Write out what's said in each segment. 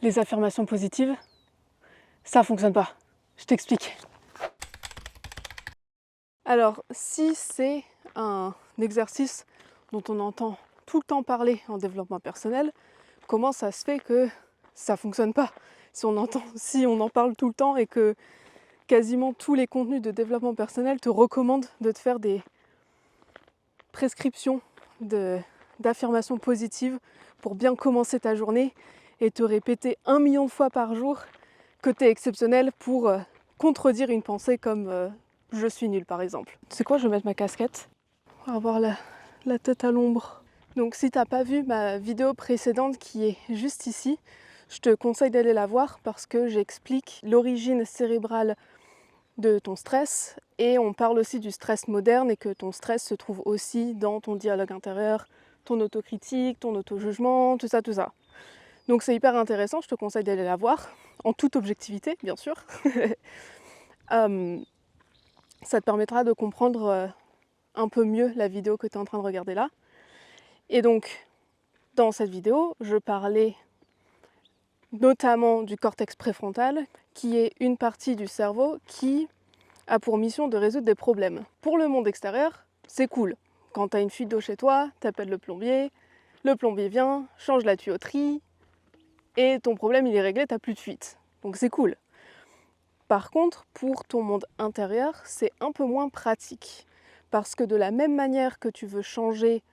Les affirmations positives, ça fonctionne pas. Je t'explique. Alors, si c'est un exercice dont on entend tout le temps parler en développement personnel, comment ça se fait que ça fonctionne pas? Si on en parle tout le temps et que quasiment tous les contenus de développement personnel te recommandent de te faire des prescriptions d'affirmations positives pour bien commencer ta journée et te répéter 1 million de fois par jour que tu es exceptionnel pour contredire une pensée comme je suis nul par exemple. Tu sais quoi, je vais mettre ma casquette pour avoir la tête à l'ombre. Donc si t'as pas vu ma vidéo précédente qui est juste ici, je te conseille d'aller la voir parce que j'explique l'origine cérébrale de ton stress et on parle aussi du stress moderne et que ton stress se trouve aussi dans ton dialogue intérieur, ton autocritique, ton auto-jugement, tout ça, tout ça. Donc c'est hyper intéressant, je te conseille d'aller la voir, en toute objectivité bien sûr. Ça te permettra de comprendre un peu mieux la vidéo que tu es en train de regarder là. Et donc, dans cette vidéo, je parlais notamment du cortex préfrontal, qui est une partie du cerveau qui a pour mission de résoudre des problèmes. Pour le monde extérieur, c'est cool. Quand tu as une fuite d'eau chez toi, tu appelles le plombier vient, change la tuyauterie, et ton problème il est réglé, tu n'as plus de fuite. Donc c'est cool. Par contre, pour ton monde intérieur, c'est un peu moins pratique. Parce que de la même manière que tu veux changer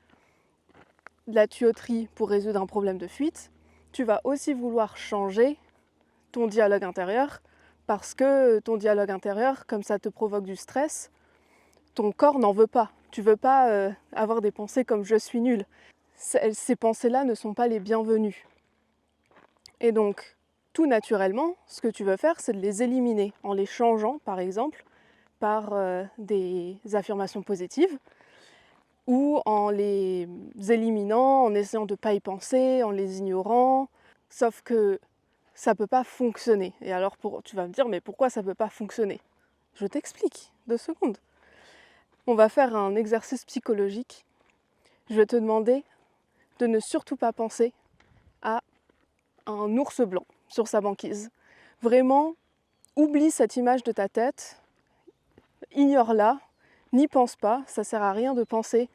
la tuyauterie pour résoudre un problème de fuite, tu vas aussi vouloir changer ton dialogue intérieur parce que ton dialogue intérieur, comme ça te provoque du stress, ton corps n'en veut pas. Tu veux pas avoir des pensées comme je suis nul. Ces pensées-là ne sont pas les bienvenues. Et donc, tout naturellement, ce que tu veux faire, c'est de les éliminer en les changeant, par exemple, par des affirmations positives ou en les éliminant, en essayant de ne pas y penser, en les ignorant. Sauf que ça ne peut pas fonctionner. Et alors tu vas me dire, mais pourquoi ça ne peut pas fonctionner? Je t'explique, 2 secondes. On va faire un exercice psychologique. Je vais te demander de ne surtout pas penser à un ours blanc sur sa banquise. Vraiment, oublie cette image de ta tête, ignore-la, n'y pense pas, ça ne sert à rien de penser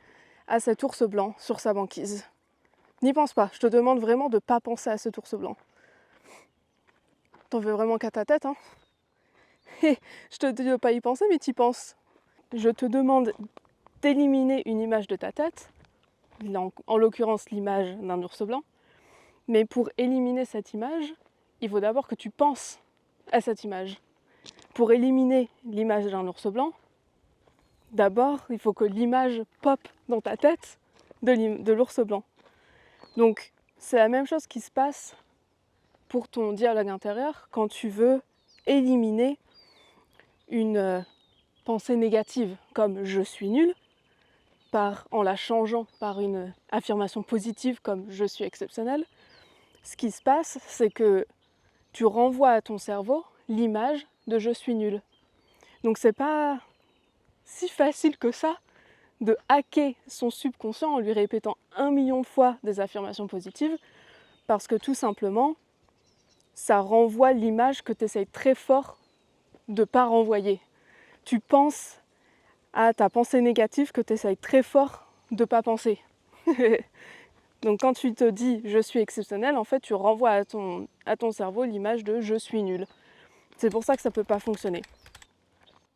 à cet ours blanc sur sa banquise. N'y pense pas, je te demande vraiment de ne pas penser à cet ours blanc. T'en veux vraiment qu'à ta tête, hein? Et je te dis de ne pas y penser, mais t'y penses. Je te demande d'éliminer une image de ta tête, en l'occurrence l'image d'un ours blanc, mais pour éliminer cette image, il faut d'abord que tu penses à cette image. Pour éliminer l'image d'un ours blanc, d'abord, il faut que l'image pop dans ta tête de l'ours blanc. Donc, c'est la même chose qui se passe pour ton dialogue intérieur quand tu veux éliminer une pensée négative comme je suis nul, en la changeant par une affirmation positive comme je suis exceptionnel. Ce qui se passe, c'est que tu renvoies à ton cerveau l'image de je suis nul. Donc c'est pas si facile que ça de hacker son subconscient en lui répétant 1 million de fois des affirmations positives, parce que tout simplement, ça renvoie l'image que tu essayes très fort de ne pas renvoyer. Tu penses à ta pensée négative que tu essayes très fort de ne pas penser. Donc quand tu te dis « je suis exceptionnel », en fait tu renvoies à ton cerveau l'image de « je suis nul ». C'est pour ça que ça ne peut pas fonctionner.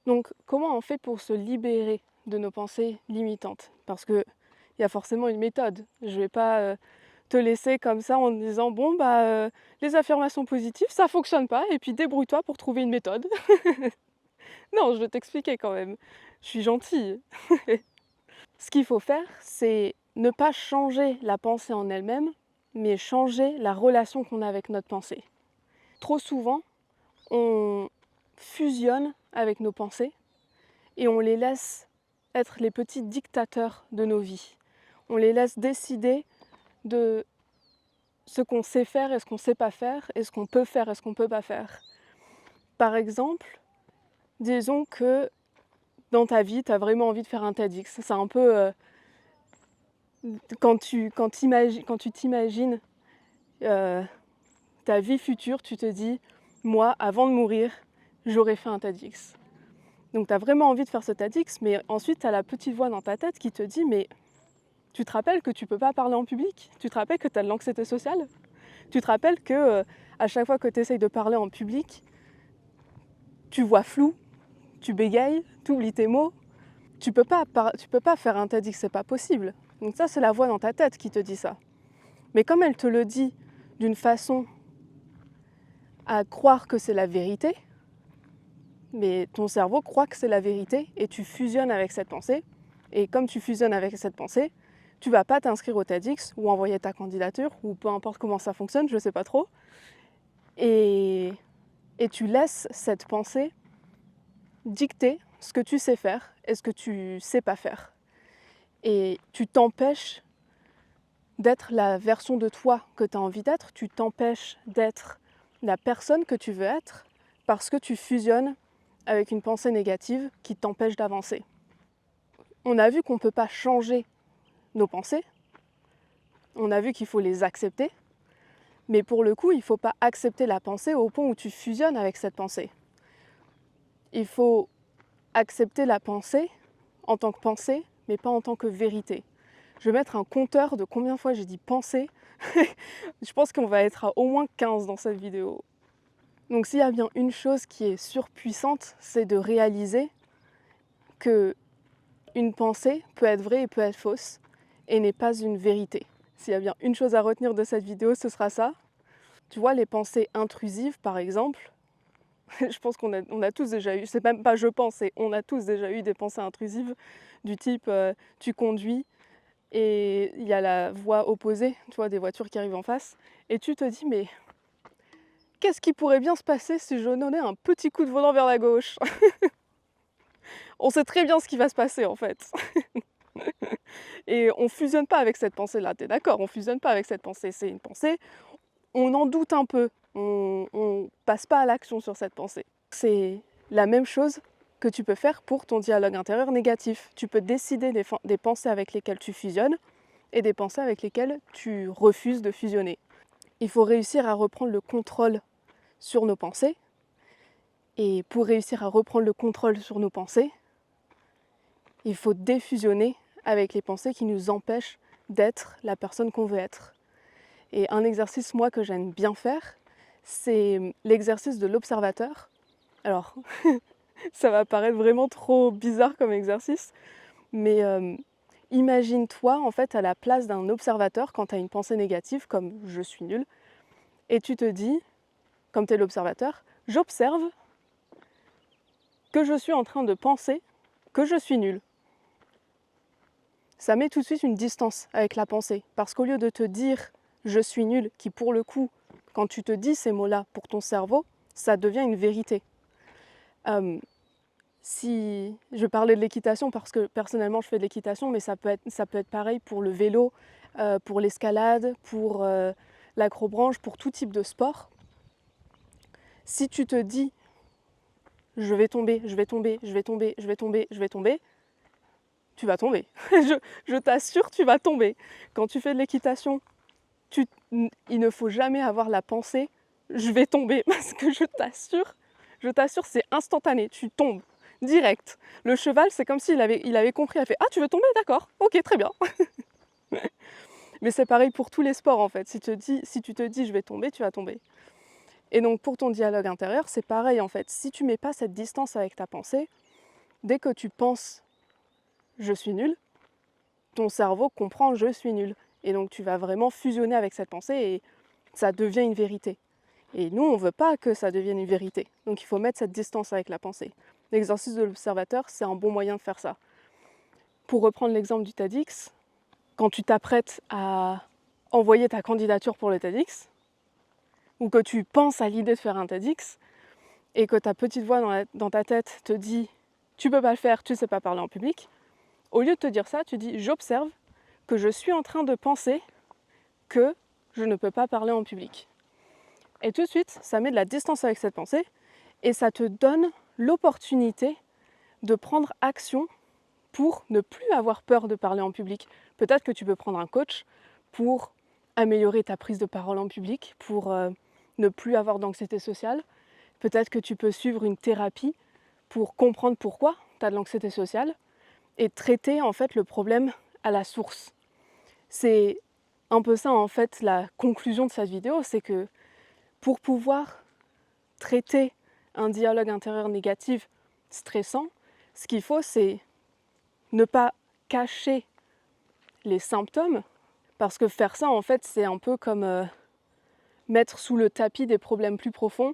Donc comment on fait pour se libérer de nos pensées limitantes? Parce qu'il y a forcément une méthode. Je ne vais pas te laisser comme ça en te disant « bon les affirmations positives ça ne fonctionne pas et puis débrouille-toi pour trouver une méthode ». Non, je vais t'expliquer quand même. Je suis gentille. Ce qu'il faut faire, c'est ne pas changer la pensée en elle-même, mais changer la relation qu'on a avec notre pensée. Trop souvent, on fusionne avec nos pensées et on les laisse être les petits dictateurs de nos vies. On les laisse décider de ce qu'on sait faire et ce qu'on ne sait pas faire, et ce qu'on peut faire et ce qu'on ne peut pas faire. Par exemple, disons que dans ta vie, tu as vraiment envie de faire un TEDx. C'est un peu quand tu t'imagines ta vie future, tu te dis, moi, avant de mourir, j'aurais fait un TEDx. Donc tu as vraiment envie de faire ce TEDx, mais ensuite tu as la petite voix dans ta tête qui te dit, mais tu te rappelles que tu ne peux pas parler en public? Tu te rappelles que tu as de l'anxiété sociale? Tu te rappelles que à chaque fois que tu essayes de parler en public, tu vois flou, tu bégayes, tu oublies tes mots. Tu peux pas faire un TEDx, c'est pas possible. Donc ça, c'est la voix dans ta tête qui te dit ça. Mais comme elle te le dit d'une façon à croire que c'est la vérité, mais ton cerveau croit que c'est la vérité et tu fusionnes avec cette pensée. Et comme tu fusionnes avec cette pensée, tu vas pas t'inscrire au TEDx ou envoyer ta candidature ou peu importe comment ça fonctionne, je sais pas trop. Et tu laisses cette pensée dicter ce que tu sais faire et ce que tu sais pas faire. Et tu t'empêches d'être la version de toi que tu as envie d'être, tu t'empêches d'être la personne que tu veux être parce que tu fusionnes avec une pensée négative qui t'empêche d'avancer. On a vu qu'on ne peut pas changer nos pensées, on a vu qu'il faut les accepter, mais pour le coup, il ne faut pas accepter la pensée au point où tu fusionnes avec cette pensée. Il faut accepter la pensée en tant que pensée, mais pas en tant que vérité. Je vais mettre un compteur de combien de fois j'ai dit penser. Je pense qu'on va être à au moins 15 dans cette vidéo. Donc s'il y a bien une chose qui est surpuissante, c'est de réaliser que une pensée peut être vraie et peut être fausse et n'est pas une vérité. S'il y a bien une chose à retenir de cette vidéo, ce sera ça. Tu vois, les pensées intrusives, par exemple, je pense qu'on a tous déjà eu, c'est même pas je pense, c'est on a tous déjà eu des pensées intrusives du type tu conduis et il y a la voie opposée, tu vois, des voitures qui arrivent en face, et tu te dis mais qu'est-ce qui pourrait bien se passer si je donnais un petit coup de volant vers la gauche? On sait très bien ce qui va se passer en fait. Et on fusionne pas avec cette pensée-là, t'es d'accord? On fusionne pas avec cette pensée, c'est une pensée, on en doute un peu, on passe pas à l'action sur cette pensée. C'est la même chose que tu peux faire pour ton dialogue intérieur négatif. Tu peux décider des pensées avec lesquelles tu fusionnes et des pensées avec lesquelles tu refuses de fusionner. Il faut réussir à reprendre le contrôle sur nos pensées. Et pour réussir à reprendre le contrôle sur nos pensées, il faut défusionner avec les pensées qui nous empêchent d'être la personne qu'on veut être. Et un exercice, moi, que j'aime bien faire, c'est l'exercice de l'observateur. Alors, ça va paraître vraiment trop bizarre comme exercice, mais imagine-toi en fait à la place d'un observateur quand tu as une pensée négative comme « je suis nul » et tu te dis, comme tu es l'observateur, j'observe que je suis en train de penser que je suis nul. Ça met tout de suite une distance avec la pensée, parce qu'au lieu de te dire « je suis nul », qui pour le coup, quand tu te dis ces mots-là pour ton cerveau, ça devient une vérité. Si je parlais de l'équitation parce que personnellement je fais de l'équitation, mais ça peut être pareil pour le vélo, pour l'escalade, pour l'acrobranche, pour tout type de sport. Si tu te dis je vais tomber, je vais tomber, je vais tomber, je vais tomber, je vais tomber, tu vas tomber. je t'assure, tu vas tomber. Quand tu fais de l'équitation, il ne faut jamais avoir la pensée je vais tomber parce que je t'assure, c'est instantané, tu tombes. Direct. Le cheval, c'est comme s'il avait compris, il a fait « Ah, tu veux tomber? D'accord, ok, très bien. » Mais c'est pareil pour tous les sports en fait. Si tu te dis « je vais tomber », tu vas tomber. Et donc pour ton dialogue intérieur, c'est pareil en fait. Si tu mets pas cette distance avec ta pensée, dès que tu penses « je suis nul », ton cerveau comprend « je suis nul ». Et donc tu vas vraiment fusionner avec cette pensée et ça devient une vérité. Et nous, on ne veut pas que ça devienne une vérité. Donc il faut mettre cette distance avec la pensée. L'exercice de l'observateur, c'est un bon moyen de faire ça. Pour reprendre l'exemple du TEDx, quand tu t'apprêtes à envoyer ta candidature pour le TEDx, ou que tu penses à l'idée de faire un TEDx, et que ta petite voix dans ta tête te dit « tu peux pas le faire, tu sais pas parler en public », au lieu de te dire ça, tu dis « j'observe que je suis en train de penser que je ne peux pas parler en public ». Et tout de suite, ça met de la distance avec cette pensée, et ça te donne l'opportunité de prendre action pour ne plus avoir peur de parler en public. Peut-être que tu peux prendre un coach pour améliorer ta prise de parole en public, pour ne plus avoir d'anxiété sociale. Peut-être que tu peux suivre une thérapie pour comprendre pourquoi tu as de l'anxiété sociale et traiter en fait le problème à la source. C'est un peu ça en fait la conclusion de cette vidéo, c'est que pour pouvoir traiter un dialogue intérieur négatif stressant, ce qu'il faut c'est ne pas cacher les symptômes, parce que faire ça en fait c'est un peu comme mettre sous le tapis des problèmes plus profonds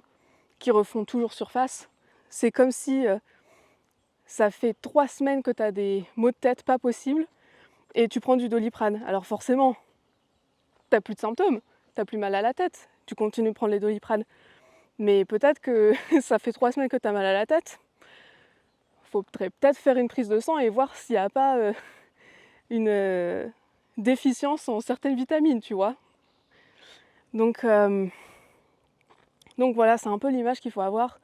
qui refont toujours surface. C'est comme si ça fait 3 semaines que tu as des maux de tête pas possibles et tu prends du Doliprane. Alors forcément, tu n'as plus de symptômes, tu n'as plus mal à la tête, tu continues de prendre les Doliprane. Mais peut-être que ça fait 3 semaines que tu as mal à la tête. Il faudrait peut-être faire une prise de sang et voir s'il n'y a pas une déficience en certaines vitamines, tu vois. Donc voilà, c'est un peu l'image qu'il faut avoir.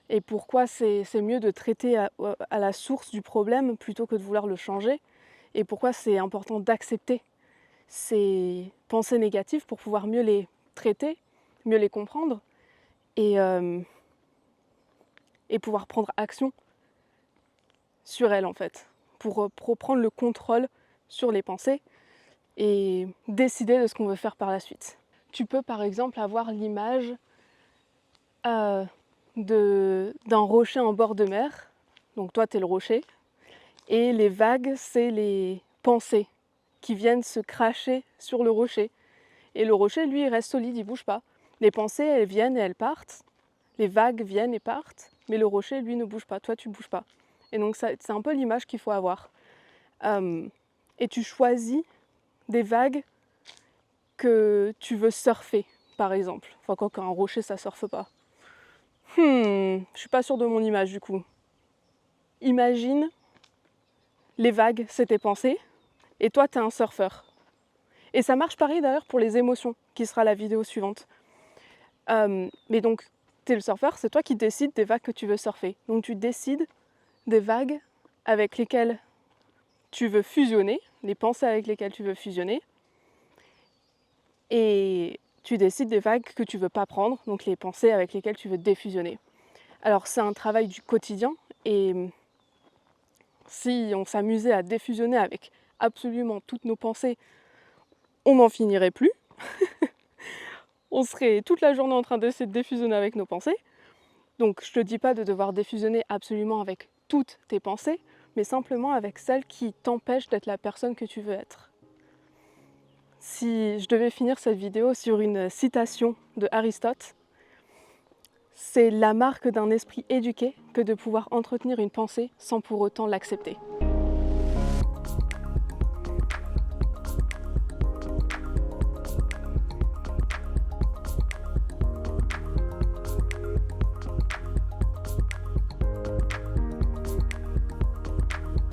Et pourquoi c'est mieux de traiter à la source du problème plutôt que de vouloir le changer. Et pourquoi c'est important d'accepter ces pensées négatives pour pouvoir mieux les traiter, mieux les comprendre et pouvoir prendre action sur elles en fait. Pour prendre le contrôle sur les pensées et décider de ce qu'on veut faire par la suite. Tu peux par exemple avoir l'image d'un rocher en bord de mer. Donc toi, tu es le rocher. Et les vagues, c'est les pensées qui viennent se cracher sur le rocher. Et le rocher, lui, il reste solide, il bouge pas. Les pensées, elles viennent et elles partent. Les vagues viennent et partent. Mais le rocher, lui, ne bouge pas. Toi, tu bouges pas. Et donc, c'est un peu l'image qu'il faut avoir. Et tu choisis des vagues que tu veux surfer, par exemple. Enfin, quand un rocher, ça surfe pas. Je suis pas sûre de mon image, du coup. Imagine, les vagues, c'est tes pensées, et toi, t'es un surfeur. Et ça marche pareil d'ailleurs pour les émotions, qui sera la vidéo suivante. Mais donc, t'es le surfeur, c'est toi qui décides des vagues que tu veux surfer. Donc tu décides des vagues avec lesquelles tu veux fusionner, les pensées avec lesquelles tu veux fusionner, et tu décides des vagues que tu veux pas prendre, donc les pensées avec lesquelles tu veux défusionner. Alors c'est un travail du quotidien, et si on s'amusait à défusionner avec absolument toutes nos pensées, on n'en finirait plus. On serait toute la journée en train d'essayer de défusionner avec nos pensées. Donc je te dis pas de devoir défusionner absolument avec toutes tes pensées, mais simplement avec celles qui t'empêchent d'être la personne que tu veux être. Si je devais finir cette vidéo sur une citation de Aristote, c'est la marque d'un esprit éduqué que de pouvoir entretenir une pensée sans pour autant l'accepter.